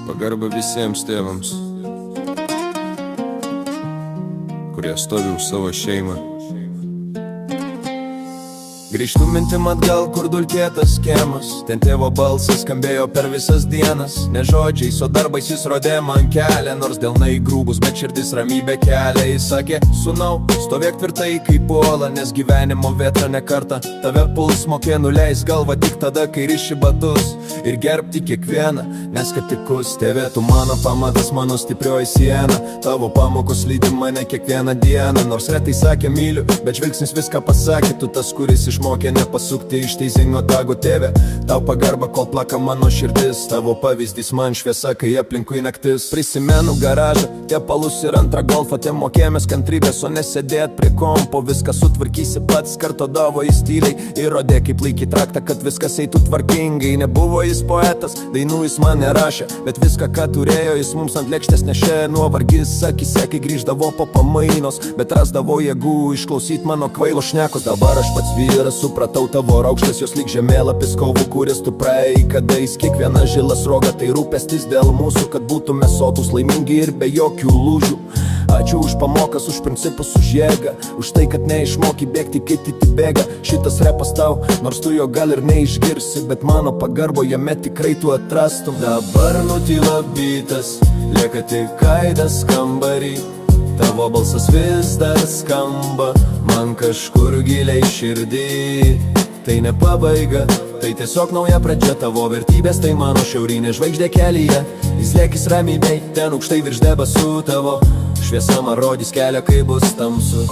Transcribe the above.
Pagarba visiems tėvams, kurie stovi už savo šeimą. Grįžtu mintim atgal, kur dulkėtas kiemas. Ten tėvo balsas skambėjo per visas dienas. Ne žodžiais, o darbais jis rodė man kelią. Nors delnai grūbus, bet širdis ramybė kelia. Jis sakė, sūnau, stovėk tvirtai kaip uola, nes gyvenimo vėtra ne kartą tave puls. Mokė nuleis galvą tik tada, kai riši batus. Ir gerbti kiekvieną, nes kad tikus. Tėvė, tu mano pamatas, mano stiprioji siena. Tavo pamokos lydi mane kiekvieną dieną. Nors retai sakė myliu, bet žvilgsnis viską pasakė. Tu tas, kuris išmokė nepasukti iš teisingo tago. Tėve, tau pagarba, kol plaka mano širdis. Tavo pavyzdys man šviesa, kai aplinkui naktis. Prisimenu garažą, tepalus ir antrą golfą. Te mokėmės kantrybės, o nesėdėt prie kompo. Viską sutvarkysi pats, kartodavo jis tyliai. Įrodė kaip laikyt raktą, kad viskas eitų tvarkingai. Nebuvo jis poetas, dainų jis man nerašė, bet viską, ką turėjo, jis mums ant lėkštės nešė. Nuovargis akise, kai grįždavo po pamainos, bet rasdavo jėgų išklausyt mano kvailo šnekos. Dabar aš pats vyras, supratau tavo raukštas, jos lyg žemėlapis kovų, kuris tu praėjai kadais. Kiekviena žila sroga, tai rūpestis dėl mūsų, kad būtume sotus, laimingi ir be jokių lūžių. Ačiū už pamokas, už principus, už jėgą, už tai, kad neišmoki bėgti, kai kiti bėga. Šitas repas tau, nors tu jo gal ir neišgirsi, bet mano pagarbo jame tikrai tu atrastum. Dabar nutyla bitas, lieka tik aidas kambarį. Tavo balsas vis dar skamba man kažkur giliai širdį. Tai ne pabaiga, tai tiesiog nauja pradžia. Tavo vertybės, tai mano šiaurinė žvaigždė kelyje. Jis lėkis ramybėj, ten aukštai virš debesų. Tavo šviesa man rodys kelią, kai bus tamsu.